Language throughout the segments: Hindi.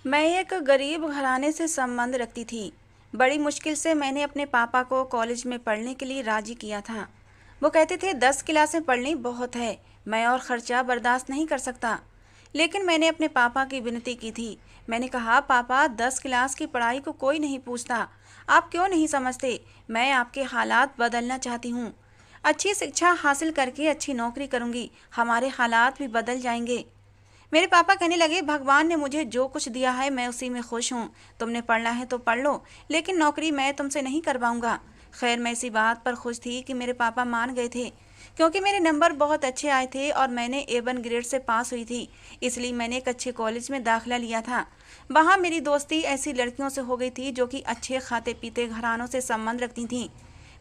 मैं एक गरीब घराने से संबंध रखती थी। बड़ी मुश्किल से मैंने अपने पापा को कॉलेज में पढ़ने के लिए राजी किया था। वो कहते थे 10 क्लासें पढ़नी बहुत है, मैं और खर्चा बर्दाश्त नहीं कर सकता। लेकिन मैंने अपने पापा की विनती की थी। मैंने कहा, पापा 10 क्लास की पढ़ाई को कोई नहीं पूछता, आप क्यों नहीं समझते? मैं आपके हालात बदलना चाहती हूँ। अच्छी शिक्षा हासिल करके अच्छी नौकरी करूँगी, हमारे हालात भी बदल जाएंगे। मेरे पापा कहने लगे, भगवान ने मुझे जो कुछ दिया है मैं उसी में खुश हूँ। तुमने पढ़ना है तो पढ़ लो, लेकिन नौकरी मैं तुमसे नहीं करवाऊंगा। खैर, मैं इसी बात पर खुश थी कि मेरे पापा मान गए थे, क्योंकि मेरे नंबर बहुत अच्छे आए थे और मैंने A1 ग्रेड से पास हुई थी। इसलिए मैंने एक अच्छे कॉलेज में दाखिला लिया था। वहाँ मेरी दोस्ती ऐसी लड़कियों से हो गई थी जो कि अच्छे खाते पीते घरानों से संबंध रखती थीं।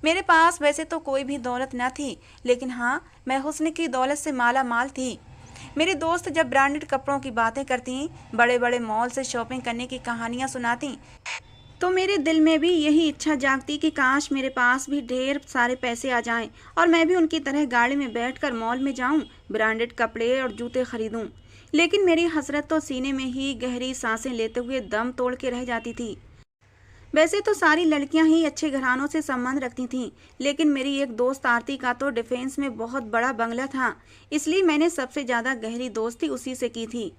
मेरे पास वैसे तो कोई भी दौलत न थी, लेकिन हाँ, मैं हुस्न की दौलत से माला माल थी। मेरी दोस्त जब ब्रांडेड कपड़ों की बातें करती, बड़े बड़े मॉल से शॉपिंग करने की कहानियां सुनाती, तो मेरे दिल में भी यही इच्छा जागती कि काश मेरे पास भी ढेर सारे पैसे आ जाएं और मैं भी उनकी तरह गाड़ी में बैठकर मॉल में जाऊं, ब्रांडेड कपड़े और जूते खरीदूं। लेकिन मेरी हसरत तो सीने में ही गहरी सांसें लेते हुए दम तोड़ के रह जाती थी। वैसे तो सारी लड़कियां ही अच्छे घरानों से संबंध रखती थीं, लेकिन मेरी एक दोस्त आरती का तो डिफेंस में बहुत बड़ा बंगला था, इसलिए मैंने सबसे ज्यादा गहरी दोस्ती उसी से की थी।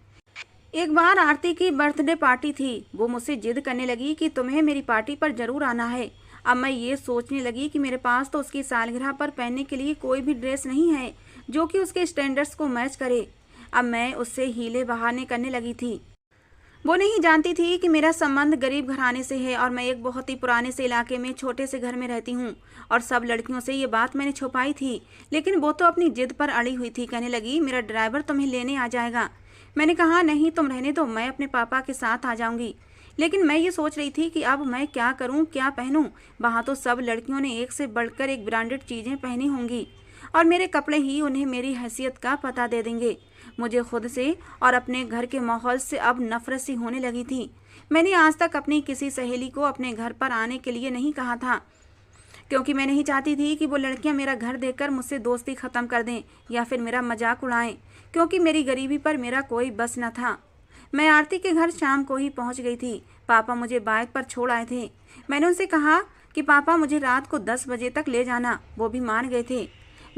एक बार आरती की बर्थडे पार्टी थी। वो मुझसे जिद करने लगी कि तुम्हें मेरी पार्टी पर जरूर आना है। अब मैं ये सोचने लगी कि मेरे पास तो उसकी सालगिरह पर पहनने के लिए कोई भी ड्रेस नहीं है जो कि उसके स्टैंडर्ड्स को मैच करे। अब मैं उससे हीले बहाने करने लगी थी। वो नहीं जानती थी कि मेरा संबंध गरीब घराने से है और मैं एक बहुत ही पुराने से इलाके में छोटे से घर में रहती हूँ, और सब लड़कियों से ये बात मैंने छुपाई थी। लेकिन वो तो अपनी जिद पर अड़ी हुई थी। कहने लगी, मेरा ड्राइवर तुम्हें लेने आ जाएगा। मैंने कहा, नहीं, तुम रहने दो, मैं अपने पापा के साथ आ जाऊंगी। लेकिन मैं ये सोच रही थी कि अब मैं क्या करूं, क्या पहनूं। वहां तो सब लड़कियों ने एक से बढ़कर एक ब्रांडेड चीजें पहनी होंगी और मेरे कपड़े ही उन्हें मेरी हैसियत का पता दे देंगे। मुझे खुद से और अपने घर के माहौल से अब नफरत सी होने लगी थी। मैंने आज तक अपनी किसी सहेली को अपने घर पर आने के लिए नहीं कहा था, क्योंकि मैं नहीं चाहती थी कि वो लड़कियां मेरा घर देखकर मुझसे दोस्ती खत्म कर दें या फिर मेरा मजाक उड़ाएं, क्योंकि मेरी गरीबी पर मेरा कोई बस न था। मैं आरती के घर शाम को ही पहुंच गई थी। पापा मुझे बाइक पर छोड़ आए थे। मैंने उनसे कहा कि पापा मुझे रात को 10 बजे तक ले जाना। वो भी मान गए थे।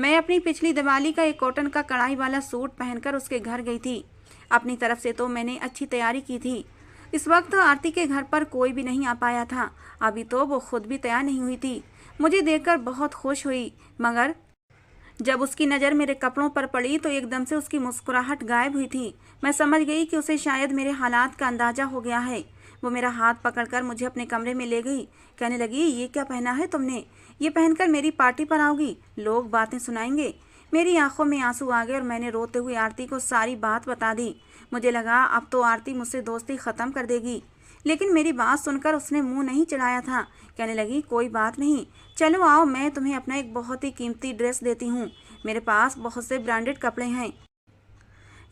मैं अपनी पिछली दिवाली का एक कॉटन का कढ़ाई वाला सूट पहनकर उसके घर गई थी। अपनी तरफ से तो मैंने अच्छी तैयारी की थी। इस वक्त आरती के घर पर कोई भी नहीं आ पाया था। अभी तो वो खुद भी तैयार नहीं हुई थी। मुझे देखकर बहुत खुश हुई, मगर जब उसकी नज़र मेरे कपड़ों पर पड़ी तो एकदम से उसकी मुस्कुराहट गायब हुई थी। मैं समझ गई कि उसे शायद मेरे हालात का अंदाजा हो गया है। वो मेरा हाथ पकड़कर मुझे अपने कमरे में ले गई। कहने लगी, ये क्या पहना है तुमने? ये पहनकर मेरी पार्टी पर आओगी, लोग बातें सुनाएंगे। मेरी आंखों में आंसू आ गए और मैंने रोते हुए आरती को सारी बात बता दी। मुझे लगा अब तो आरती मुझसे दोस्ती ख़त्म कर देगी, लेकिन मेरी बात सुनकर उसने मुंह नहीं चढ़ाया था। कहने लगी, कोई बात नहीं, चलो आओ, मैं तुम्हें अपना एक बहुत ही कीमती ड्रेस देती हूँ। मेरे पास बहुत से ब्रांडेड कपड़े हैं।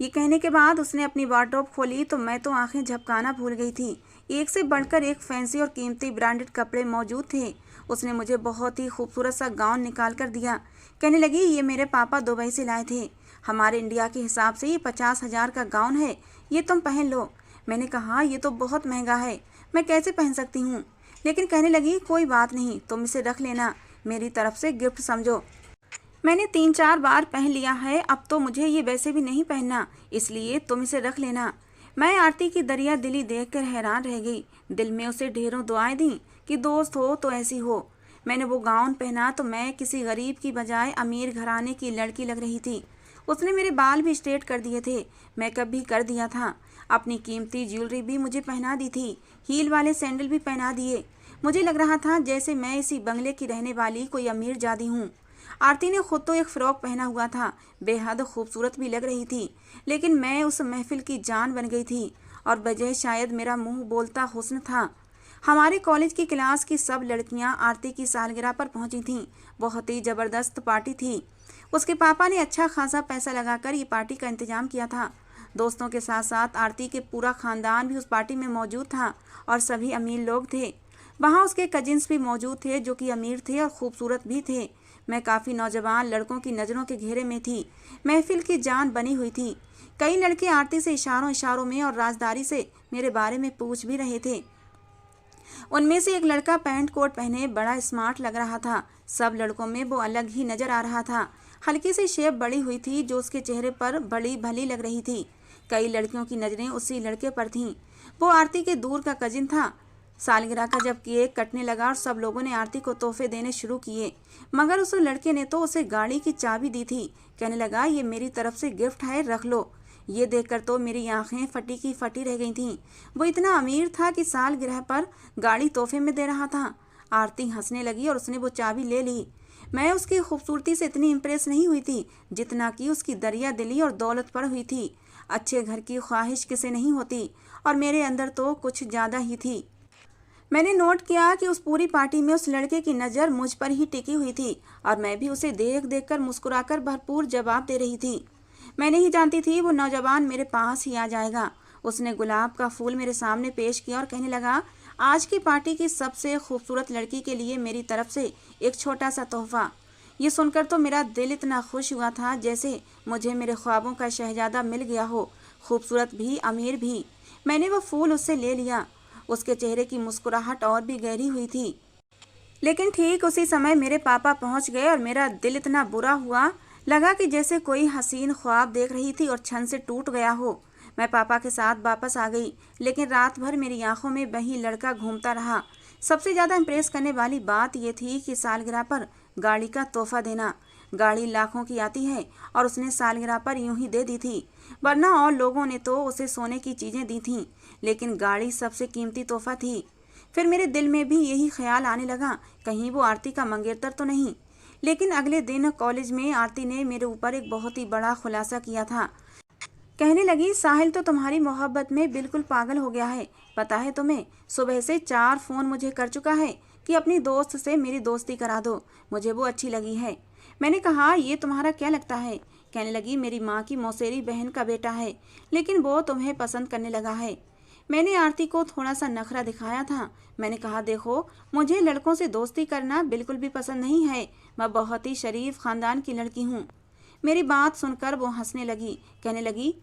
ये कहने के बाद उसने अपनी वार्डरोब खोली तो मैं तो आंखें झपकाना भूल गई थी। एक से बढ़कर एक फैंसी और कीमती ब्रांडेड कपड़े मौजूद थे। उसने मुझे बहुत ही खूबसूरत सा गाउन निकाल कर दिया। कहने लगी, ये मेरे पापा दुबई से लाए थे। हमारे इंडिया के हिसाब से ये 50,000 का गाउन है, ये तुम पहन लो। मैंने कहा, ये तो बहुत महंगा है, मैं कैसे पहन सकती हूँ? लेकिन कहने लगी, कोई बात नहीं, तुम इसे रख लेना, मेरी तरफ से गिफ्ट समझो। मैंने 3-4 बार पहन लिया है, अब तो मुझे ये वैसे भी नहीं पहनना, इसलिए तुम इसे रख लेना। मैं आरती की दरिया दिली देखकर हैरान रह गई। दिल में उसे ढेरों दुआएं दी कि दोस्त हो तो ऐसी हो। मैंने वो गाउन पहना तो मैं किसी गरीब की बजाय अमीर घराने की लड़की लग रही थी। उसने मेरे बाल भी स्ट्रेट कर दिए थे, मेकअप भी कर दिया था, अपनी कीमती ज्वेलरी भी मुझे पहना दी थी, हील वाले सैंडल भी पहना दिए। मुझे लग रहा था जैसे मैं इसी बंगले की रहने वाली कोई अमीर जादी हूँ। आरती ने खुद तो एक फ्रॉक पहना हुआ था, बेहद खूबसूरत भी लग रही थी, लेकिन मैं उस महफिल की जान बन गई थी, और वजह शायद मेरा मुंह बोलता हुस्न था। हमारे कॉलेज की क्लास की सब लड़कियां आरती की सालगिरह पर पहुंची थीं। बहुत ही ज़बरदस्त पार्टी थी। उसके पापा ने अच्छा खासा पैसा लगाकर ये पार्टी का इंतजाम किया था। दोस्तों के साथ साथ आरती के पूरा खानदान भी उस पार्टी में मौजूद था और सभी अमीर लोग थे। वहाँ उसके कजिन्स भी मौजूद थे जो कि अमीर थे और खूबसूरत भी थे। मैं काफ़ी नौजवान लड़कों की नज़रों के घेरे में थी। महफिल की जान बनी हुई थी। कई लड़के आरती से इशारों इशारों में और राजदारी से मेरे बारे में पूछ भी रहे थे। उनमें से एक लड़का पैंट कोट पहने बड़ा स्मार्ट लग रहा था। सब लड़कों में वो अलग ही नजर आ रहा था। हल्की सी शेप बड़ी हुई थी जो उसके चेहरे पर बड़ी भली लग रही थी। कई लड़कियों की नजरें उसी लड़के पर थीं। वो आरती के दूर का कजिन था। सालगिरह का जब केक कटने लगा और सब लोगों ने आरती को तोहफे देने शुरू किए, मगर उस लड़के ने तो उसे गाड़ी की चाबी दी थी। कहने लगा, ये मेरी तरफ से गिफ्ट है, रख लो। ये देखकर तो मेरी आंखें फटी की फटी रह गई थीं। वो इतना अमीर था कि सालगिरह पर गाड़ी तोहफे में दे रहा था। आरती हंसने लगी और उसने वो चाबी ले ली। मैं उसकी खूबसूरती से इतनी इम्प्रेस नहीं हुई थी जितना कि उसकी दरिया दिली और दौलत पर हुई थी। अच्छे घर की ख्वाहिश किसे नहीं होती, और मेरे अंदर तो कुछ ज़्यादा ही थी। मैंने नोट किया कि उस पूरी पार्टी में उस लड़के की नज़र मुझ पर ही टिकी हुई थी और मैं भी उसे देख देख कर मुस्कुराकर भरपूर जवाब दे रही थी। मैं नहीं जानती थी वो नौजवान मेरे पास ही आ जाएगा। उसने गुलाब का फूल मेरे सामने पेश किया और कहने लगा, आज की पार्टी की सबसे खूबसूरत लड़की के लिए मेरी तरफ से एक छोटा सा तोहफा। ये सुनकर तो मेरा दिल इतना खुश हुआ था जैसे मुझे मेरे ख्वाबों का शहजादा मिल गया हो, खूबसूरत भी, अमीर भी। मैंने वो फूल उससे ले लिया। उसके चेहरे की मुस्कुराहट और भी गहरी हुई थी। लेकिन ठीक उसी समय मेरे पापा पहुंच गए और मेरा दिल इतना बुरा हुआ, लगा कि जैसे कोई हसीन ख्वाब देख रही थी और क्षण से टूट गया हो। मैं पापा के साथ वापस आ गई, लेकिन रात भर मेरी आंखों में वही लड़का घूमता रहा। सबसे ज़्यादा इम्प्रेस करने वाली बात यह थी कि सालगिरह पर गाड़ी का तोहफा देना। गाड़ी लाखों की आती है और उसने सालगिरह पर यूं ही दे दी थी, वरना और लोगों ने तो उसे सोने की चीज़ें दी थीं, लेकिन गाड़ी सबसे कीमती तोहफा थी। फिर मेरे दिल में भी यही ख्याल आने लगा, कहीं वो आरती का मंगेतर तो नहीं। लेकिन अगले दिन कॉलेज में आरती ने मेरे ऊपर एक बहुत ही बड़ा खुलासा किया था। कहने लगी, साहिल तो तुम्हारी मोहब्बत में बिल्कुल पागल हो गया है। पता है तुम्हें, सुबह से 4 फ़ोन मुझे कर चुका है कि अपनी दोस्त से मेरी दोस्ती करा दो, मुझे वो अच्छी लगी है। मैंने कहा, ये तुम्हारा क्या लगता है? कहने लगी, मेरी माँ की मौसेरी बहन का बेटा है, लेकिन वो तुम्हें पसंद करने लगा है। मैंने आरती को थोड़ा सा नखरा दिखाया था। मैंने कहा, देखो, मुझे लड़कों से दोस्ती करना बिल्कुल भी पसंद नहीं है। मैं बहुत ही शरीफ खानदान की लड़की हूँ। मेरी बात सुनकर वो हंसने लगी। कहने लगी,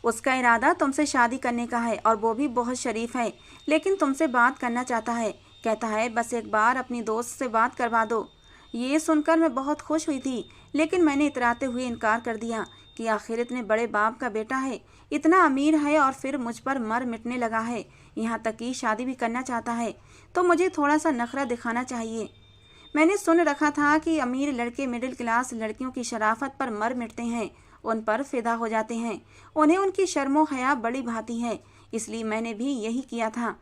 उसका इरादा तुमसे शादी करने का है और वो भी बहुत शरीफ है, लेकिन तुमसे बात करना चाहता है। कहता है बस एक बार अपनी दोस्त से बात करवा दो। ये सुनकर मैं बहुत खुश हुई थी, लेकिन मैंने इतराते हुए इनकार कर दिया कि आखिर इतने बड़े बाप का बेटा है, इतना अमीर है और फिर मुझ पर मर मिटने लगा है, यहाँ तक कि शादी भी करना चाहता है, तो मुझे थोड़ा सा नखरा दिखाना चाहिए। मैंने सुन रखा था कि अमीर लड़के मिडिल क्लास लड़कियों की शराफत पर मर मिटते हैं, उन पर फिदा हो जाते हैं, उन्हें उनकी शर्मो हया बड़ी भाती है, इसलिए मैंने भी यही किया था।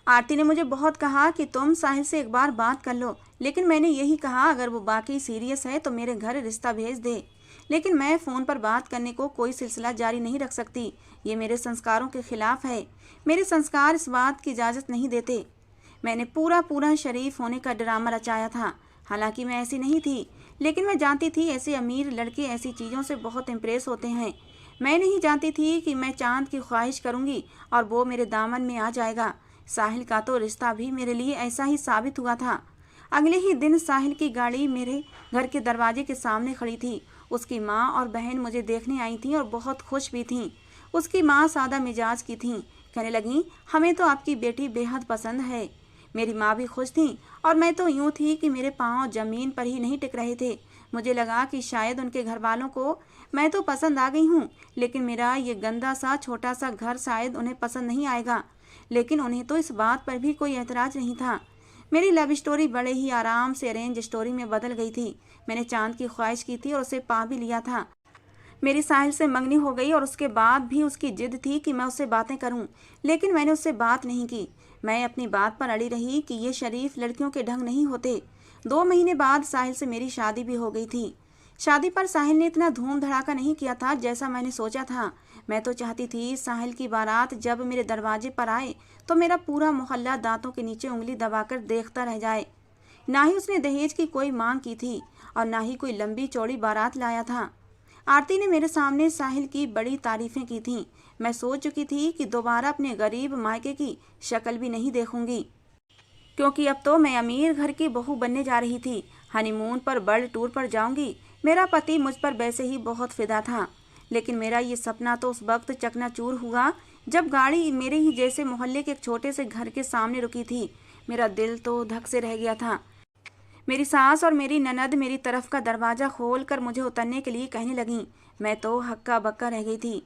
आरती ने मुझे बहुत कहा कि तुम साहिल से एक बार बात कर लो, लेकिन मैंने यही कहा अगर वो बाकी सीरियस है तो मेरे घर रिश्ता भेज दे। लेकिन मैं फ़ोन पर बात करने को कोई सिलसिला जारी नहीं रख सकती, ये मेरे संस्कारों के खिलाफ है। मेरे संस्कार इस बात की इजाज़त नहीं देते। मैंने पूरा शरीफ होने का ड्रामा रचाया था, हालांकि मैं ऐसी नहीं थी, लेकिन मैं जानती थी ऐसे अमीर लड़के ऐसी चीज़ों से बहुत इम्प्रेस होते हैं। मैं नहीं जानती थी कि मैं चांद की ख्वाहिश करूंगी और वो मेरे दामन में आ जाएगा। साहिल का तो रिश्ता भी मेरे लिए ऐसा ही साबित हुआ था। अगले ही दिन साहिल की गाड़ी मेरे घर के दरवाजे के सामने खड़ी थी। उसकी माँ और बहन मुझे देखने आई थीं और बहुत खुश भी थीं। उसकी माँ सादा मिजाज की थीं, कहने लगीं, हमें तो आपकी बेटी बेहद पसंद है। मेरी माँ भी खुश थी और मैं तो यूँ थी कि मेरे पाँव ज़मीन पर ही नहीं टिक रहे थे। मुझे लगा कि शायद उनके घर वालों को मैं तो पसंद आ गई हूँ, लेकिन मेरा ये गंदा सा छोटा सा घर शायद उन्हें पसंद नहीं आएगा। लेकिन उन्हें तो इस बात पर भी कोई एतराज़ नहीं था। मेरी लव स्टोरी बड़े ही आराम से अरेंज स्टोरी में बदल गई थी। मैंने चांद की ख्वाहिश की थी और उसे पा भी लिया था। मेरी साहिल से मंगनी हो गई और उसके बाद भी उसकी जिद थी कि मैं उससे बातें करूं, लेकिन मैंने उससे बात नहीं की। मैं अपनी बात पर अड़ी रही कि ये शरीफ लड़कियों के ढंग नहीं होते। 2 महीने बाद साहिल से मेरी शादी भी हो गई थी। शादी पर साहिल ने इतना धूम धड़ाका नहीं किया था जैसा मैंने सोचा था। मैं तो चाहती थी साहिल की बारात जब मेरे दरवाजे पर आए तो मेरा पूरा मोहल्ला दांतों के नीचे उंगली दबाकर देखता रह जाए। ना ही उसने दहेज की कोई मांग की थी और ना ही कोई लंबी चौड़ी बारात लाया था। आरती ने मेरे सामने साहिल की बड़ी तारीफें की थीं। मैं सोच चुकी थी कि दोबारा अपने गरीब मायके की शक्ल भी नहीं देखूंगी, क्योंकि अब तो मैं अमीर घर की बहू बनने जा रही थी। हनीमून पर वर्ल्ड टूर पर जाऊंगी। मेरा पति मुझ पर वैसे ही बहुत फिदा था, लेकिन मेरा ये सपना तो उस वक्त चकनाचूर हुआ जब गाड़ी मेरे ही जैसे मोहल्ले के एक छोटे से घर के सामने रुकी थी। मेरा दिल तो धक से रह गया था। मेरी सास और मेरी ननद मेरी तरफ का दरवाज़ा खोल कर मुझे उतरने के लिए कहने लगीं। मैं तो हक्का बक्का रह गई थी।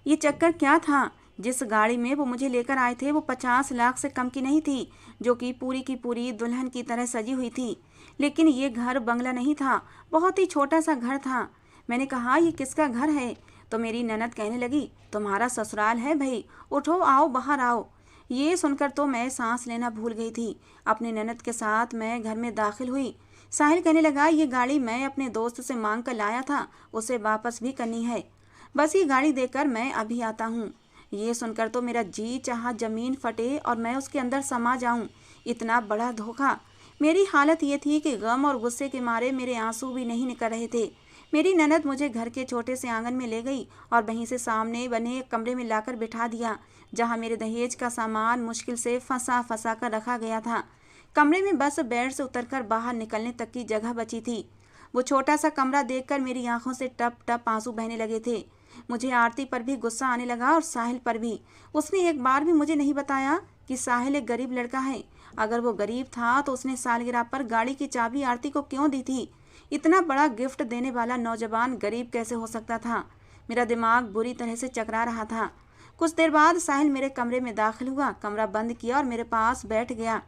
ये चक्कर क्या था? जिस गाड़ी में वो मुझे लेकर आए थे वो 50 लाख से कम की नहीं थी, जो कि पूरी की पूरी दुल्हन की तरह सजी हुई थी। लेकिन ये घर बंगला नहीं था, बहुत ही छोटा सा घर था। मैंने कहा, ये किसका घर है? तो मेरी ननद कहने लगी, तुम्हारा ससुराल है भाई, उठो आओ बाहर आओ। ये सुनकर तो मैं सांस लेना भूल गई थी। अपनी ननद के साथ मैं घर में दाखिल हुई। साहिल कहने लगा, ये गाड़ी मैं अपने दोस्त से मांग कर लाया था, उसे वापस भी करनी है। बस ये गाड़ी देकर मैं अभी आता हूँ। ये सुनकर तो मेरा जी चाहा जमीन फटे और मैं उसके अंदर समा जाऊं। इतना बड़ा धोखा। मेरी हालत ये थी कि गम और गुस्से के मारे मेरे आंसू भी नहीं निकल रहे थे। मेरी ननद मुझे घर के छोटे से आंगन में ले गई और वहीं से सामने बने एक कमरे में लाकर बिठा दिया, जहां मेरे दहेज का सामान मुश्किल से फंसा फंसा कर रखा गया था। कमरे में बस बेड से उतरकर बाहर निकलने तक की जगह बची थी। वो छोटा सा कमरा देखकर मेरी आंखों से टप टप आंसू बहने लगे थे। मुझे आरती पर भी गुस्सा आने लगा और साहिल पर भी। उसने एक बार भी मुझे नहीं बताया कि साहिल एक गरीब लड़का है। अगर वो गरीब था तो उसने सालगिरह पर गाड़ी की चाबी आरती को क्यों दी थी? इतना बड़ा गिफ्ट देने वाला नौजवान गरीब कैसे हो सकता था? मेरा दिमाग बुरी तरह से चकरा रहा था। कुछ देर बाद साहिल मेरे कमरे में दाखिल हुआ, कमरा बंद किया और मेरे पास बैठ गया।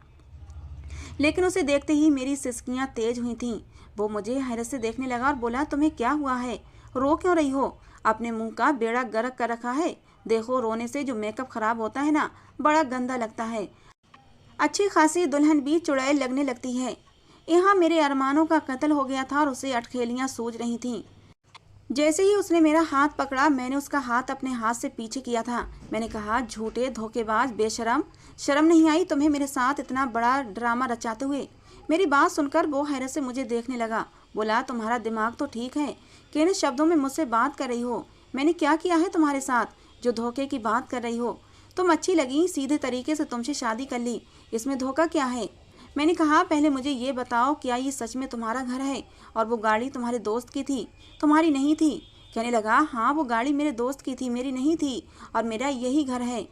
लेकिन उसे देखते ही मेरी सिसकियां तेज हुई थीं। वो मुझे हैरत से देखने लगा और बोला, तुम्हें क्या हुआ है? रो क्यों रही हो? अपने मुंह का बेड़ा गर्क कर रखा है। देखो, रोने से जो मेकअप खराब होता है ना, बड़ा गंदा लगता है। अच्छी खासी दुल्हन भी चुड़ैल लगने लगती है। यहाँ मेरे अरमानों का कत्ल हो गया था और उसे अटखेलियां सूझ रही थीं। जैसे ही उसने मेरा हाथ पकड़ा, मैंने उसका हाथ अपने हाथ से पीछे किया था। मैंने कहा, झूठे धोखेबाज बेशरम, शर्म नहीं आई तुम्हें मेरे साथ इतना बड़ा ड्रामा रचाते हुए? मेरी बात सुनकर वो हैरत से मुझे देखने लगा। बोला, तुम्हारा दिमाग तो ठीक है, किन शब्दों में मुझसे बात कर रही हो? मैंने क्या किया है तुम्हारे साथ जो धोखे की बात कर रही हो? तुम अच्छी लगी, सीधे तरीके से तुमसे शादी कर ली, इसमें धोखा क्या है? मैंने कहा, पहले मुझे ये बताओ, क्या ये सच में तुम्हारा घर है और वो गाड़ी तुम्हारे दोस्त की थी, तुम्हारी नहीं थी? कहने लगा, हाँ वो गाड़ी मेरे दोस्त की थी, मेरी नहीं थी, और मेरा यही घर है।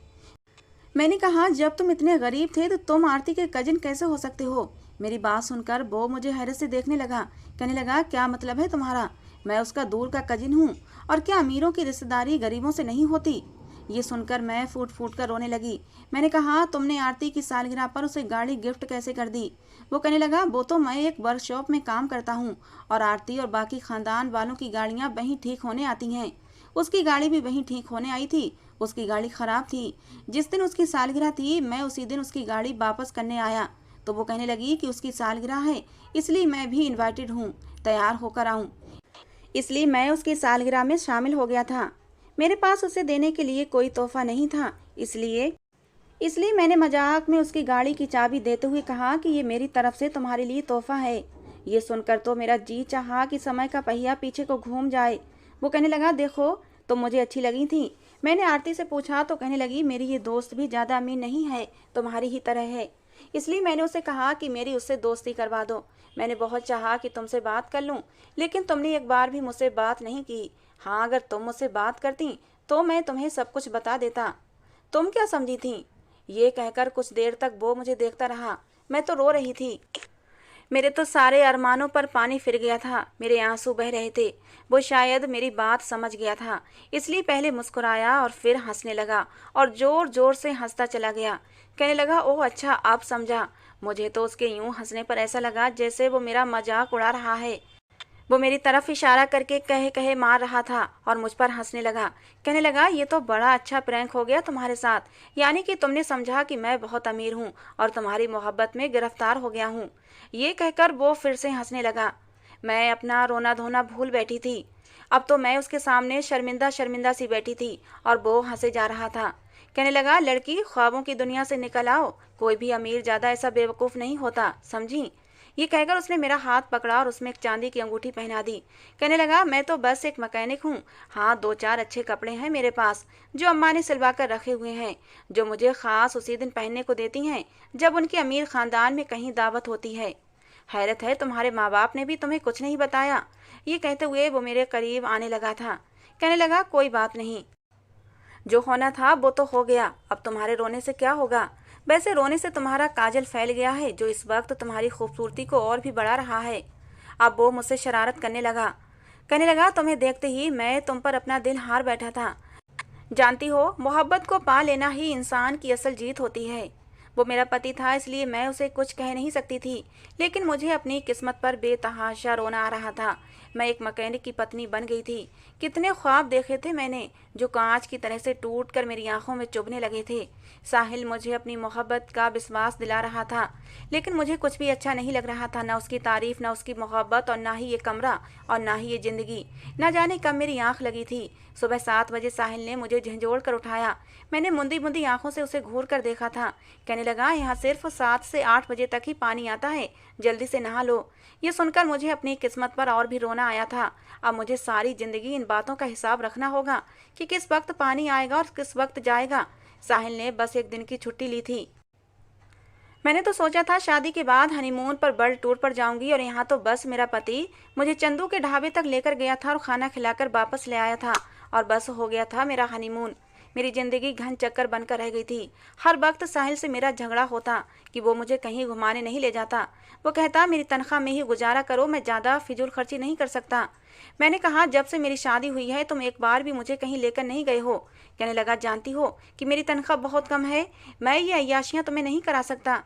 मैंने कहा, जब तुम इतने गरीब थे तो तुम आरती के कजिन कैसे हो सकते हो? मेरी बात सुनकर वो मुझे हैरत से देखने लगा। कहने लगा, क्या मतलब है तुम्हारा? मैं उसका दूर का कजिन हूँ, और क्या अमीरों की रिश्तेदारी गरीबों से नहीं होती? ये सुनकर मैं फूट फूट कर रोने लगी। मैंने कहा, तुमने आरती की सालगिरह पर उसे गाड़ी गिफ्ट कैसे कर दी? वो कहने लगा, वो तो मैं एक वर्कशॉप में काम करता हूँ और आरती और बाकी खानदान वालों की गाड़ियाँ वहीं ठीक होने आती हैं। उसकी गाड़ी भी वहीं ठीक होने आई थी। उसकी गाड़ी खराब थी। जिस दिन उसकी सालगिरह थी, मैं उसी दिन उसकी गाड़ी वापस करने आया तो वो कहने लगी कि उसकी सालगिरह है, इसलिए मैं भी इन्वाइटेड हूँ, तैयार होकर आऊँ। इसलिए मैं उसकी सालगिरह में शामिल हो गया था। मेरे पास उसे देने के लिए कोई तोहफा नहीं था, इसलिए मैंने मजाक में उसकी गाड़ी की चाबी देते हुए कहा कि ये मेरी तरफ से तुम्हारे लिए तोहफा है। ये सुनकर तो मेरा जी चाहा कि समय का पहिया पीछे को घूम जाए। वो कहने लगा, देखो तुम मुझे अच्छी लगी थी। मैंने आरती से पूछा तो कहने लगी, मेरी ये दोस्त भी ज़्यादा अमीर नहीं है, तुम्हारी ही तरह है। इसलिए मैंने उसे कहा कि मेरी उससे दोस्ती करवा दो। मैंने बहुत चाहा कि तुमसे बात कर लूं, लेकिन तुमने एक बार भी मुझसे बात नहीं की। हाँ, अगर तुम मुझसे बात करती तो मैं तुम्हें सब कुछ बता देता। तुम क्या समझी थी? ये कहकर कुछ देर तक वो मुझे देखता रहा। मैं तो रो रही थी। मेरे तो सारे अरमानों पर पानी फिर गया था, मेरे आंसू बह रहे थे। वो शायद मेरी बात समझ गया था, इसलिए पहले मुस्कुराया और फिर हंसने लगा और जोर जोर से हंसता चला गया। कहने लगा, ओह अच्छा, अब समझा। मुझे तो उसके यूं हंसने पर ऐसा लगा जैसे वो मेरा मजाक उड़ा रहा है। वो मेरी तरफ इशारा करके कहे कहे मार रहा था और मुझ पर हंसने लगा। कहने लगा, ये तो बड़ा अच्छा प्रैंक हो गया तुम्हारे साथ, यानी कि तुमने समझा कि मैं बहुत अमीर हूँ और तुम्हारी मोहब्बत में गिरफ्तार हो गया हूँ। ये कहकर वो फिर से हंसने लगा। मैं अपना रोना धोना भूल बैठी थी। अब तो मैं उसके सामने शर्मिंदा शर्मिंदा सी बैठी थी और वो हंसे जा रहा था। कहने लगा, लड़की, ख्वाबों की दुनिया से निकल आओ, कोई भी अमीर ज़्यादा ऐसा बेवकूफ़ नहीं होता, समझी? ये कहकर उसने मेरा हाथ पकड़ा और उसमें एक चांदी की अंगूठी पहना दी। कहने लगा, मैं तो बस एक मैकेनिक हूँ। हाँ, 2-4 अच्छे कपड़े हैं मेरे पास जो अम्मा ने सिलवा कर रखे हुए हैं, जो मुझे ख़ास उसी दिन पहनने को देती हैं जब उनके अमीर ख़ानदान में कहीं दावत होती है। हैरत है, तुम्हारे माँ बाप ने भी तुम्हें कुछ नहीं बताया? ये कहते हुए वो मेरे करीब आने लगा था। कहने लगा, कोई बात नहीं, जो होना था वो तो हो गया, अब तुम्हारे रोने से क्या होगा। वैसे रोने से तुम्हारा काजल फैल गया है जो इस वक्त तुम्हारी खूबसूरती को और भी बढ़ा रहा है। अब वो मुझसे शरारत करने लगा। कहने लगा, तुम्हें देखते ही मैं तुम पर अपना दिल हार बैठा था। जानती हो, मोहब्बत को पा लेना ही इंसान की असल जीत होती है। वो मेरा पति था, इसलिए मैं उसे कुछ कह नहीं सकती थी, लेकिन मुझे अपनी किस्मत पर बेतहाशा रोना आ रहा था। मैं एक मैकेनिक की पत्नी बन गई थी। कितने ख्वाब देखे थे मैंने, जो कांच की तरह से टूट कर मेरी आंखों में चुभने लगे थे। साहिल मुझे अपनी मोहब्बत का विश्वास दिला रहा था, लेकिन मुझे कुछ भी अच्छा नहीं लग रहा था, न उसकी तारीफ, न उसकी मोहब्बत, और ना ही ये कमरा, और ना ही ये जिंदगी। न जाने कब मेरी आंख लगी थी। सुबह 7 बजे साहिल ने मुझे झंझोड़ कर उठाया। मैंने मुंदी मुंदी आंखों से उसे घूर कर देखा था। कहने लगा, यहाँ सिर्फ 7 से 8 बजे तक ही पानी आता है, जल्दी से नहा लो। ये सुनकर मुझे अपनी किस्मत पर और भी रोना आया था। अब मुझे सारी जिंदगी इन बातों का हिसाब रखना होगा कि किस वक्त पानी आएगा और किस वक्त जाएगा। साहिल ने बस एक दिन की छुट्टी ली थी। मैंने तो सोचा था शादी के बाद हनीमून पर वर्ल्ड टूर पर जाऊंगी, और यहाँ तो बस मेरा पति मुझे चंदू के ढाबे तक लेकर गया था और खाना खिलाकर वापस ले आया था, और बस हो गया था मेरा हनीमून। मेरी जिंदगी घन चक्कर बनकर रह गई थी। हर वक्त साहिल से मेरा झगड़ा होता कि वो मुझे कहीं घुमाने नहीं ले जाता। वो कहता, मेरी तनख्वाह में ही गुजारा करो, मैं ज़्यादा फिजूल खर्ची नहीं कर सकता। मैंने कहा, जब से मेरी शादी हुई है तुम एक बार भी मुझे कहीं लेकर नहीं गए हो। कहने लगा, जानती हो कि मेरी तनख्वाह बहुत कम है, मैं ये अय्याशियाँ तुम्हें नहीं करा सकता।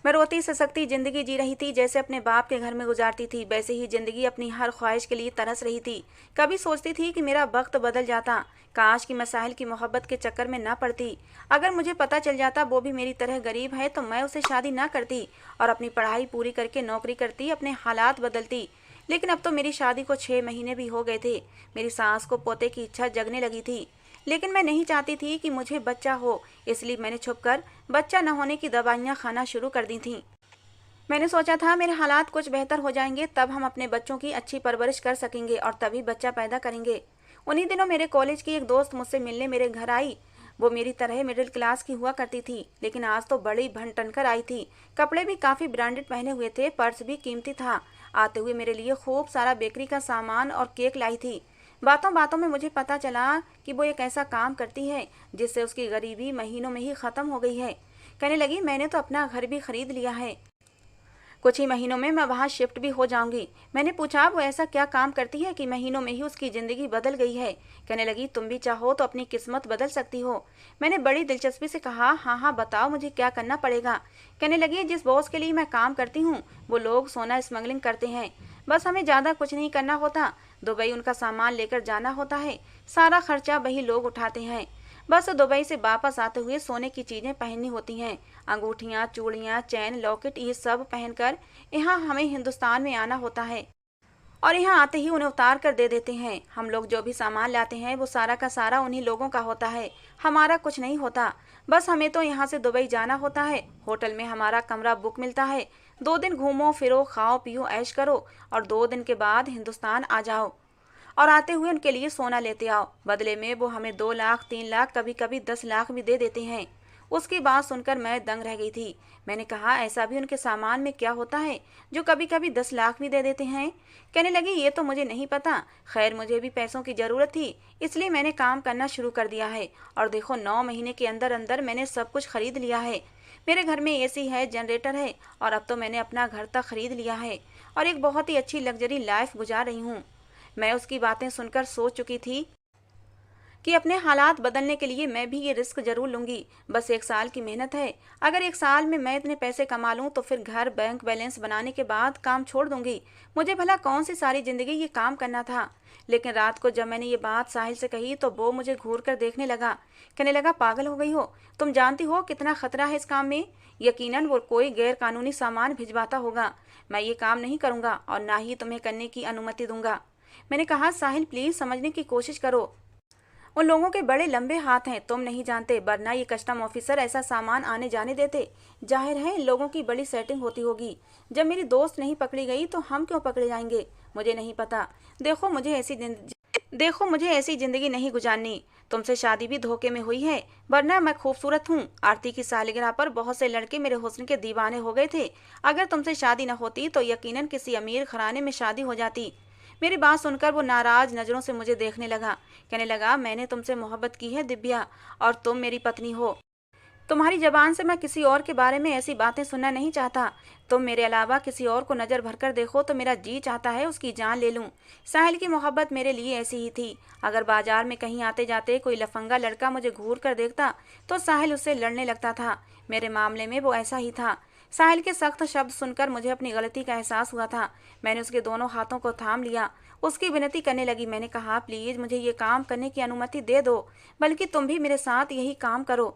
मैं रोती ससकती जिंदगी जी रही थी, जैसे अपने बाप के घर में गुजारती थी, वैसे ही जिंदगी अपनी हर ख्वाहिश के लिए तरस रही थी। कभी सोचती थी कि मेरा वक्त बदल जाता, काश कि मैं साहिल की मोहब्बत के चक्कर में ना पड़ती। अगर मुझे पता चल जाता वो भी मेरी तरह गरीब है तो मैं उसे शादी ना करती और अपनी पढ़ाई पूरी करके नौकरी करती, अपने हालात बदलती। लेकिन अब तो मेरी शादी को 6 महीने भी हो गए थे। मेरी सास को पोते की इच्छा जगने लगी थी, लेकिन मैं नहीं चाहती थी कि मुझे बच्चा हो, इसलिए मैंने छुपकर बच्चा न होने की दवाइयाँ खाना शुरू कर दी थीं। मैंने सोचा था मेरे हालात कुछ बेहतर हो जाएंगे, तब हम अपने बच्चों की अच्छी परवरिश कर सकेंगे और तभी बच्चा पैदा करेंगे। उन्हीं दिनों मेरे कॉलेज की एक दोस्त मुझसे मिलने मेरे घर आई। वो मेरी तरह मिडिल क्लास की हुआ करती थी, लेकिन आज तो बड़ी भन टनकर आई थी। कपड़े भी काफ़ी ब्रांडेड पहने हुए थे, पर्स भी कीमती था। आते हुए मेरे लिए खूब सारा बेकरी का सामान और केक लाई थी। बातों बातों में मुझे पता चला कि वो एक ऐसा काम करती है जिससे उसकी गरीबी महीनों में ही ख़त्म हो गई है। कहने लगी, मैंने तो अपना घर भी खरीद लिया है, कुछ ही महीनों में मैं वहाँ शिफ्ट भी हो जाऊंगी। मैंने पूछा, वो ऐसा क्या काम करती है कि महीनों में ही उसकी ज़िंदगी बदल गई है। कहने लगी, तुम भी चाहो तो अपनी किस्मत बदल सकती हो। मैंने बड़ी दिलचस्पी से कहा, हाँ हाँ बताओ, मुझे क्या करना पड़ेगा। कहने लगी, जिस बॉस के लिए मैं काम करती हूँ वो लोग सोना स्मगलिंग करते हैं, बस हमें ज़्यादा कुछ नहीं करना होता, दुबई उनका सामान लेकर जाना होता है, सारा खर्चा वही लोग उठाते हैं। बस दुबई से वापस आते हुए सोने की चीज़ें पहननी होती हैं, अंगूठियाँ, चूड़ियाँ, चैन, लॉकेट, ये सब पहनकर यहाँ हमें हिंदुस्तान में आना होता है और यहाँ आते ही उन्हें उतार कर दे देते हैं। हम लोग जो भी सामान लाते हैं वो सारा का सारा उन्हीं लोगों का होता है, हमारा कुछ नहीं होता। बस हमें तो यहाँ से दुबई जाना होता है, होटल में हमारा कमरा बुक मिलता है, 2 दिन घूमो फिरो, खाओ पियो, ऐश करो और 2 दिन के बाद हिंदुस्तान आ जाओ और आते हुए उनके लिए सोना लेते आओ। बदले में वो हमें 2 लाख, 3 लाख, कभी कभी 10 लाख भी दे देते हैं। उसकी बात सुनकर मैं दंग रह गई थी। मैंने कहा, ऐसा भी उनके सामान में क्या होता है जो कभी कभी 10 लाख भी दे देते हैं। कहने लगी, ये तो मुझे नहीं पता, खैर मुझे भी पैसों की ज़रूरत थी, इसलिए मैंने काम करना शुरू कर दिया है और देखो 9 महीने के अंदर अंदर मैंने सब कुछ खरीद लिया है। मेरे घर में एसी है, जनरेटर है और अब तो मैंने अपना घर तक खरीद लिया है और एक बहुत ही अच्छी लग्जरी लाइफ गुजार रही हूँ। मैं उसकी बातें सुनकर सोच चुकी थी कि अपने हालात बदलने के लिए मैं भी ये रिस्क जरूर लूंगी। बस 1 साल की मेहनत है, अगर 1 साल में मैं इतने पैसे कमा लूँ तो फिर घर, बैंक बैलेंस बनाने के बाद काम छोड़ दूंगी। मुझे भला कौन सी सारी जिंदगी ये काम करना था। लेकिन रात को जब मैंने ये बात साहिल से कही तो वो मुझे घूर कर देखने लगा। कहने लगा, पागल हो गई हो, तुम जानती हो कितना खतरा है इस काम में, यकीनन वो कोई गैर कानूनी सामान भिजवाता होगा। मैं ये काम नहीं करूँगा और ना ही तुम्हें करने की अनुमति दूंगा। मैंने कहा, साहिल प्लीज़ समझने की कोशिश करो, उन लोगों के बड़े लंबे हाथ हैं, तुम नहीं जानते, वरना ये कस्टम ऑफिसर ऐसा सामान आने जाने देते। जाहिर है इन लोगों की बड़ी सेटिंग होती होगी। जब मेरी दोस्त नहीं पकड़ी गई तो हम क्यों पकड़े जाएंगे, मुझे नहीं पता। देखो मुझे ऐसी जिंदगी नहीं गुजारनी। तुमसे शादी भी धोखे में हुई है, वरना मैं खूबसूरत हूँ। आरती की सालगिरह पर बहुत से लड़के मेरे हुस्न के दीवाने हो गए थे। अगर तुमसे शादी न होती तो यकीनन किसी अमीर घराने में शादी हो जाती। मेरी बात सुनकर वो नाराज नज़रों से मुझे देखने लगा। कहने लगा, मैंने तुमसे मोहब्बत की है दिव्या, और तुम मेरी पत्नी हो। तुम्हारी ज़बान से मैं किसी और के बारे में ऐसी बातें सुनना नहीं चाहता। तुम मेरे अलावा किसी और को नज़र भरकर देखो तो मेरा जी चाहता है उसकी जान ले लूं। साहिल की मोहब्बत मेरे लिए ऐसी ही थी। अगर बाजार में कहीं आते जाते कोई लफंगा लड़का मुझे घूर कर देखता तो साहिल उससे लड़ने लगता था। मेरे मामले में वो ऐसा ही था। साहिल के सख्त शब्द सुनकर मुझे अपनी गलती का एहसास हुआ था। मैंने उसके दोनों हाथों को थाम लिया। उसकी विनती करने लगी। मैंने कहा, प्लीज़ मुझे ये काम करने की अनुमति दे दो, बल्कि तुम भी मेरे साथ यही काम करो।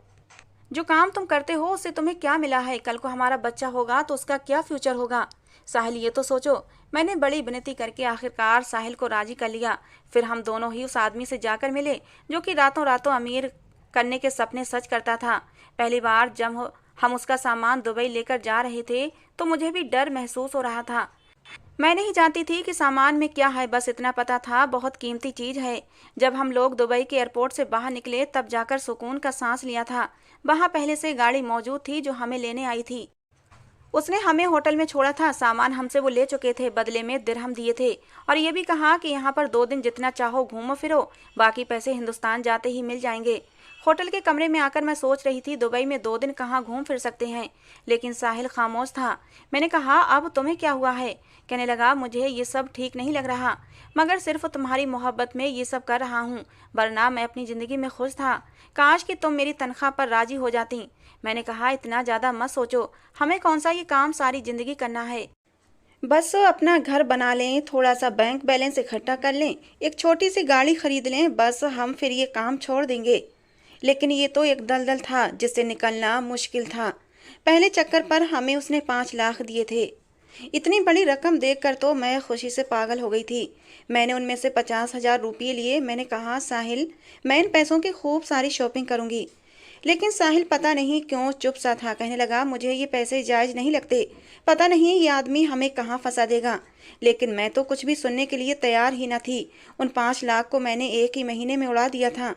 जो काम तुम करते हो उससे तुम्हें क्या मिला है? कल को हमारा बच्चा होगा तो उसका क्या फ्यूचर होगा? साहिल, ये तो सोचो। मैंने बड़ी विनती करके आखिरकार साहिल को राजी कर लिया। फिर हम दोनों ही उस आदमी से जाकर मिले जो कि रातों रातों अमीर करने के सपने सच करता था। पहली बार जब हम उसका सामान दुबई लेकर जा रहे थे तो मुझे भी डर महसूस हो रहा था। मैं नहीं जानती थी कि सामान में क्या है, बस इतना पता था बहुत कीमती चीज़ है। जब हम लोग दुबई के एयरपोर्ट से बाहर निकले तब जाकर सुकून का सांस लिया था। वहाँ पहले से गाड़ी मौजूद थी जो हमें लेने आई थी। उसने हमें होटल में छोड़ा था। सामान हमसे वो ले चुके थे, बदले में दिरहम दिए थे, और ये भी कहा कि यहाँ पर 2 दिन जितना चाहो घूमो फिरो, बाकी पैसे हिंदुस्तान जाते ही मिल जाएंगे। होटल के कमरे में आकर मैं सोच रही थी दुबई में 2 दिन कहाँ घूम फिर सकते हैं, लेकिन साहिल खामोश था। मैंने कहा, अब तुम्हें क्या हुआ है? कहने लगा, मुझे ये सब ठीक नहीं लग रहा, मगर सिर्फ तुम्हारी मोहब्बत में ये सब कर रहा हूँ, वरना मैं अपनी ज़िंदगी में खुश था। काश कि तुम मेरी तनख्वाह पर राजी हो जाती। मैंने कहा, इतना ज़्यादा मत सोचो, हमें कौन सा ये काम सारी ज़िंदगी करना है। बस अपना घर बना लें, थोड़ा सा बैंक बैलेंस इकट्ठा कर लें, एक छोटी सी गाड़ी खरीद लें, बस हम फिर ये काम छोड़ देंगे। लेकिन ये तो एक दलदल था जिससे निकलना मुश्किल था। पहले चक्कर पर हमें उसने 5 लाख दिए थे। इतनी बड़ी रकम देखकर तो मैं खुशी से पागल हो गई थी। मैंने उनमें से 50,000 रुपये लिए। मैंने कहा, साहिल, मैं इन पैसों की खूब सारी शॉपिंग करूंगी। लेकिन साहिल पता नहीं क्यों चुप सा था। कहने लगा, मुझे ये पैसे जायज़ नहीं लगते, पता नहीं ये आदमी हमें कहाँ फंसा देगा। लेकिन मैं तो कुछ भी सुनने के लिए तैयार ही न थी। उन 5 लाख को मैंने एक ही महीने में उड़ा दिया था।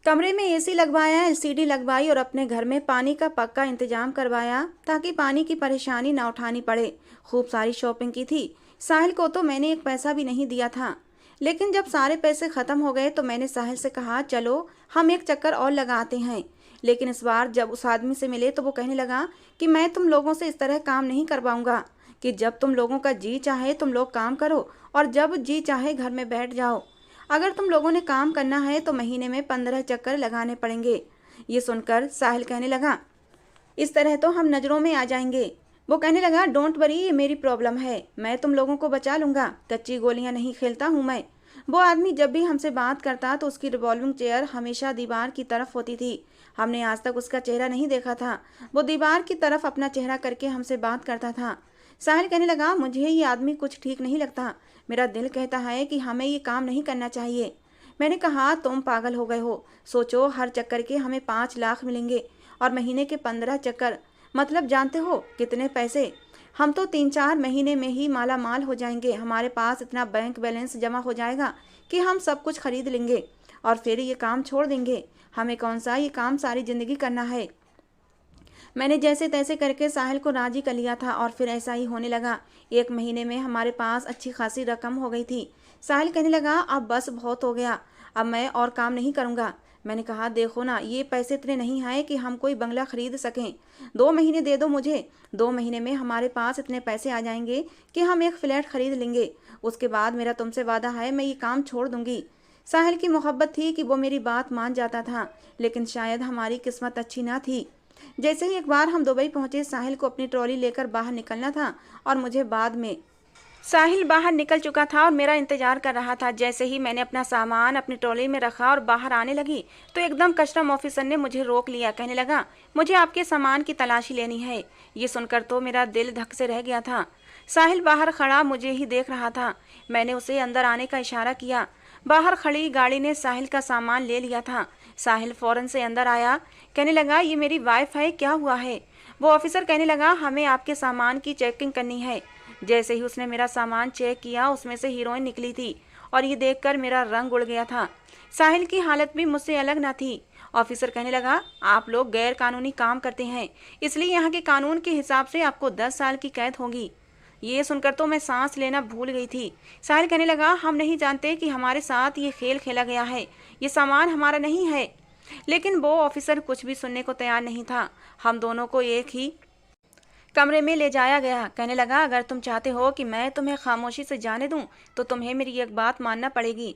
कमरे में एसी लगवाया, एलसीडी लगवाई और अपने घर में पानी का पक्का इंतजाम करवाया ताकि पानी की परेशानी ना उठानी पड़े। खूब सारी शॉपिंग की थी। साहिल को तो मैंने एक पैसा भी नहीं दिया था। लेकिन जब सारे पैसे ख़त्म हो गए तो मैंने साहिल से कहा, चलो हम एक चक्कर और लगाते हैं। लेकिन इस बार जब उस आदमी से मिले तो वो कहने लगा कि मैं तुम लोगों से इस तरह काम नहीं करवाऊंगा कि जब तुम लोगों का जी चाहे तुम लोग काम करो और जब जी चाहे घर में बैठ जाओ। अगर तुम लोगों ने काम करना है तो महीने में 15 चक्कर लगाने पड़ेंगे। ये सुनकर साहिल कहने लगा, इस तरह तो हम नज़रों में आ जाएंगे। वो कहने लगा, डोंट वरी, ये मेरी प्रॉब्लम है, मैं तुम लोगों को बचा लूँगा, कच्ची गोलियाँ नहीं खेलता हूँ मैं। वो आदमी जब भी हमसे बात करता तो उसकी रिवॉल्विंग चेयर हमेशा दीवार की तरफ होती थी। हमने आज तक उसका चेहरा नहीं देखा था। वो दीवार की तरफ अपना चेहरा करके हमसे बात करता था। साहिल कहने लगा, मुझे ये आदमी कुछ ठीक नहीं लगता। मेरा दिल कहता है कि हमें ये काम नहीं करना चाहिए। मैंने कहा, तुम पागल हो गए हो। सोचो, हर चक्कर के हमें 5 लाख मिलेंगे और महीने के 15 चक्कर, मतलब जानते हो कितने पैसे? हम तो 3-4 महीने में ही माला माल हो जाएंगे। हमारे पास इतना बैंक बैलेंस जमा हो जाएगा कि हम सब कुछ खरीद लेंगे और फिर ये काम छोड़ देंगे। हमें कौन सा ये काम सारी ज़िंदगी करना है। मैंने जैसे तैसे करके साहिल को राजी कर लिया था और फिर ऐसा ही होने लगा। 1 महीने में हमारे पास अच्छी खासी रकम हो गई थी। साहिल कहने लगा, अब बस बहुत हो गया, अब मैं और काम नहीं करूँगा। मैंने कहा, देखो ना, ये पैसे इतने नहीं हैं कि हम कोई बंगला खरीद सकें। 2 महीने दे दो मुझे। 2 महीने में हमारे पास इतने पैसे आ जाएंगे कि हम एक फ्लैट खरीद लेंगे। उसके बाद मेरा तुमसे वादा है, मैं ये काम छोड़ दूंगी। साहिल की मोहब्बत थी कि वो मेरी बात मान जाता था, लेकिन शायद हमारी किस्मत अच्छी ना थी। जैसे ही एक बार हम दुबई पहुंचे, साहिल को अपनी ट्रॉली लेकर बाहर निकलना था और मुझे बाद में। साहिल बाहर निकल चुका था और मेरा इंतजार कर रहा था। जैसे ही मैंने अपना सामान अपनी ट्रॉली में रखा और बाहर आने लगी तो एकदम कस्टम ऑफिसर ने मुझे रोक लिया। कहने लगा, मुझे आपके सामान की तलाशी लेनी है। ये सुनकर तो मेरा दिल धक से रह गया था। साहिल बाहर खड़ा मुझे ही देख रहा था। मैंने उसे अंदर आने का इशारा किया। बाहर खड़ी गाड़ी ने साहिल का सामान ले लिया था। साहिल फौरन से अंदर आया। कहने लगा, ये मेरी वाइफ है, क्या हुआ है? वो ऑफिसर कहने लगा, हमें आपके सामान की चेकिंग करनी है। जैसे ही उसने मेरा सामान चेक किया, उसमें से हीरोइन निकली थी और ये देखकर मेरा रंग उड़ गया था। साहिल की हालत भी मुझसे अलग ना थी। ऑफिसर कहने लगा, आप लोग गैर कानूनी काम करते हैं, इसलिए यहाँ के कानून के हिसाब से आपको 10 साल की कैद होगी। ये सुनकर तो मैं सांस लेना भूल गई थी। साहिल कहने लगा, हम नहीं जानते कि हमारे साथ ये खेल खेला गया है, ये सामान हमारा नहीं है। लेकिन वो ऑफिसर कुछ भी सुनने को तैयार नहीं था। हम दोनों को एक ही कमरे में ले जाया गया। कहने लगा, अगर तुम चाहते हो कि मैं तुम्हें खामोशी से जाने दूं तो तुम्हें मेरी एक बात मानना पड़ेगी।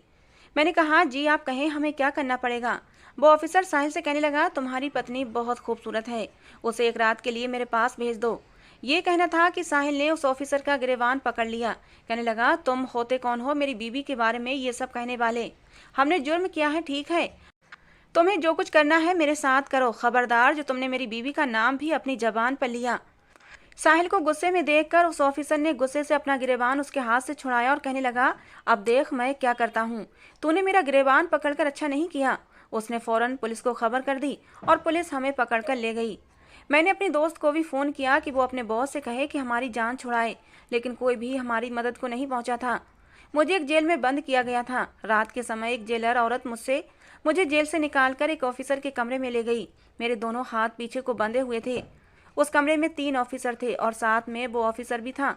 मैंने कहा, जी आप कहें, हमें क्या करना पड़ेगा। वो ऑफिसर साहिल से कहने लगा, तुम्हारी पत्नी बहुत खूबसूरत है, उसे एक रात के लिए मेरे पास भेज दो। ये कहना था कि साहिल ने उस ऑफिसर का गिरेबान पकड़ लिया। कहने लगा, तुम होते कौन हो मेरी बीवी के बारे में ये सब कहने वाले? हमने जुर्म किया है, ठीक है, तुम्हें जो कुछ करना है मेरे साथ करो। खबरदार जो तुमने मेरी बीवी का नाम भी अपनी जबान पर लिया। साहिल को गुस्से में देखकर उस ऑफिसर ने गुस्से से अपना गिरेबान उसके हाथ से छुड़ाया और कहने लगा, अब देख मैं क्या करता हूँ। तूने मेरा गिरेबान पकड़कर अच्छा नहीं किया। उसने फौरन पुलिस को खबर कर दी और पुलिस हमें पकड़कर ले गई। मैंने अपनी दोस्त को भी फ़ोन किया कि वो अपने बॉस से कहे कि हमारी जान छुड़ाए, लेकिन कोई भी हमारी मदद को नहीं पहुंचा था। मुझे एक जेल में बंद किया गया था। रात के समय एक जेलर औरत मुझे जेल से निकालकर एक ऑफिसर के कमरे में ले गई। मेरे दोनों हाथ पीछे को बंधे हुए थे। उस कमरे में 3 ऑफिसर थे और साथ में वो ऑफिसर भी था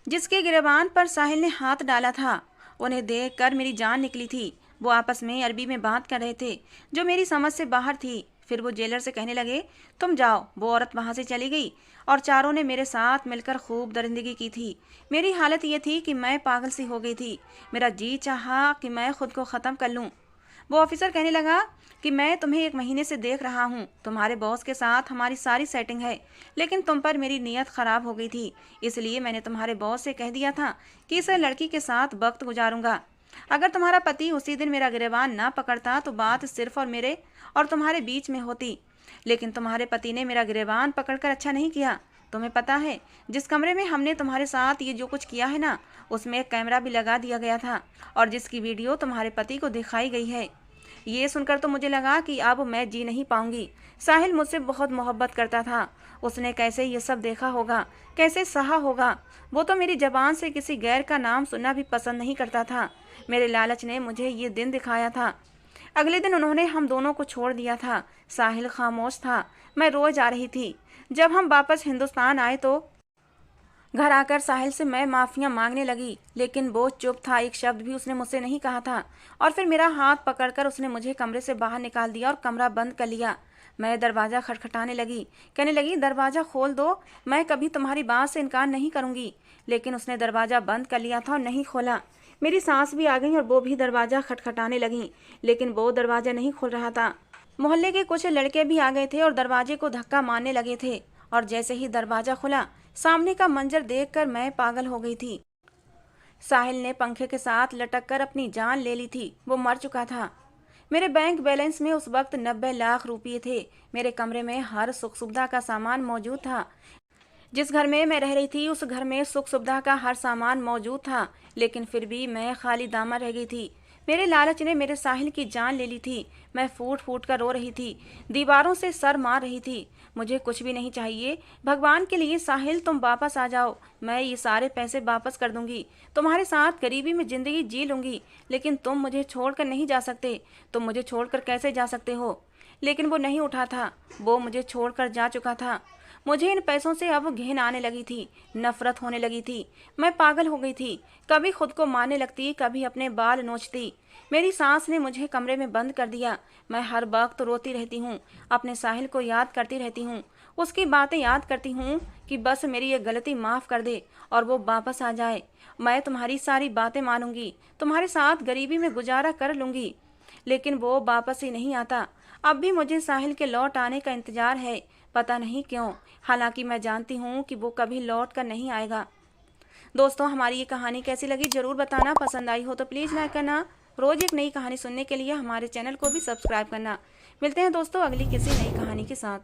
जिसके गिरेबान पर साहिल ने हाथ डाला था। उन्हें देखकर मेरी जान निकली थी। वो आपस में अरबी में बात कर रहे थे जो मेरी समझ से बाहर थी। फिर वो जेलर से कहने लगे, तुम जाओ। वो औरत वहां से चली गई और चारों ने मेरे साथ मिलकर खूब दरिंदगी की थी। मेरी हालत ये थी कि मैं पागल सी हो गई थी। मेरा जी चाहा कि मैं खुद को ख़त्म कर लूँ। वो ऑफिसर कहने लगा कि मैं तुम्हें 1 महीने से देख रहा हूँ। तुम्हारे बॉस के साथ हमारी सारी सेटिंग है, लेकिन तुम पर मेरी नीयत ख़राब हो गई थी। इसलिए मैंने तुम्हारे बॉस से कह दिया था कि इस लड़की के साथ वक्त गुजारूंगा। अगर तुम्हारा पति उसी दिन मेरा गिरेबान ना पकड़ता तो बात सिर्फ और मेरे और तुम्हारे बीच में होती। लेकिन तुम्हारे पति ने मेरा गिरेबान पकड़कर अच्छा नहीं किया। तुम्हें पता है, जिस कमरे में हमने तुम्हारे साथ ये जो कुछ किया है ना, उसमें एक कैमरा भी लगा दिया गया था और जिसकी वीडियो तुम्हारे पति को दिखाई गई है। ये सुनकर तो मुझे लगा कि अब मैं जी नहीं पाऊंगी। साहिल मुझसे बहुत मोहब्बत करता था। उसने कैसे ये सब देखा होगा, कैसे सहा होगा। वो तो मेरी जबान से किसी गैर का नाम सुनना भी पसंद नहीं करता था। मेरे लालच ने मुझे ये दिन दिखाया था। अगले दिन उन्होंने हम दोनों को छोड़ दिया था। साहिल खामोश था। मैं रोज आ रही थी। जब हम वापस हिंदुस्तान आए तो घर आकर साहिल से मैं माफ़ियाँ मांगने लगी, लेकिन वो चुप था। एक शब्द भी उसने मुझसे नहीं कहा था। और फिर मेरा हाथ पकड़कर उसने मुझे कमरे से बाहर निकाल दिया और कमरा बंद कर लिया। मैं दरवाज़ा खटखटाने लगी। कहने लगी, दरवाज़ा खोल दो, मैं कभी तुम्हारी बात से इनकार नहीं करूँगी। लेकिन उसने दरवाज़ा बंद कर लिया था और नहीं खोला। मेरी सांस भी आ गई और वो भी दरवाज़ा खटखटाने लगी, लेकिन वो दरवाज़ा नहीं खुल रहा था। मोहल्ले के कुछ लड़के भी आ गए थे और दरवाजे को धक्का मारने लगे थे। और जैसे ही दरवाज़ा खुला, सामने का मंजर देखकर मैं पागल हो गई थी। साहिल ने पंखे के साथ लटक कर अपनी जान ले ली थी। वो मर चुका था। मेरे बैंक बैलेंस में उस वक्त 90 लाख रुपये थे। मेरे कमरे में हर सुख सुविधा का सामान मौजूद था। जिस घर में मैं रह रही थी उस घर में सुख सुविधा का हर सामान मौजूद था, लेकिन फिर भी मैं खाली दामा रह गई थी। मेरे लालच ने मेरे साहिल की जान ले ली थी। मैं फूट फूट कर रो रही थी, दीवारों से सर मार रही थी। मुझे कुछ भी नहीं चाहिए। भगवान के लिए साहिल, तुम वापस आ जाओ। मैं ये सारे पैसे वापस कर दूंगी। तुम्हारे साथ गरीबी में ज़िंदगी जी लूँगी, लेकिन तुम मुझे छोड़कर नहीं जा सकते। तुम मुझे छोड़कर कैसे जा सकते हो? लेकिन वो नहीं उठा था। वो मुझे छोड़कर जा चुका था। मुझे इन पैसों से अब घिन आने लगी थी, नफरत होने लगी थी। मैं पागल हो गई थी। कभी खुद को मारने लगती, कभी अपने बाल नोचती। मेरी सांस ने मुझे कमरे में बंद कर दिया। मैं हर वक्त रोती रहती हूँ, अपने साहिल को याद करती रहती हूँ, उसकी बातें याद करती हूँ कि बस मेरी ये गलती माफ़ कर दे और वो वापस आ जाए। मैं तुम्हारी सारी बातें मानूंगी, तुम्हारे साथ गरीबी में गुजारा कर लूँगी। लेकिन वो वापस ही नहीं आता। अब भी मुझे साहिल के लौट आने का इंतज़ार है, पता नहीं क्यों। हालांकि मैं जानती हूँ कि वो कभी लौट कर नहीं आएगा। दोस्तों, हमारी ये कहानी कैसी लगी ज़रूर बताना। पसंद आई हो तो प्लीज़ लाइक करना। रोज़ एक नई कहानी सुनने के लिए हमारे चैनल को भी सब्सक्राइब करना। मिलते हैं दोस्तों अगली किसी नई कहानी के साथ।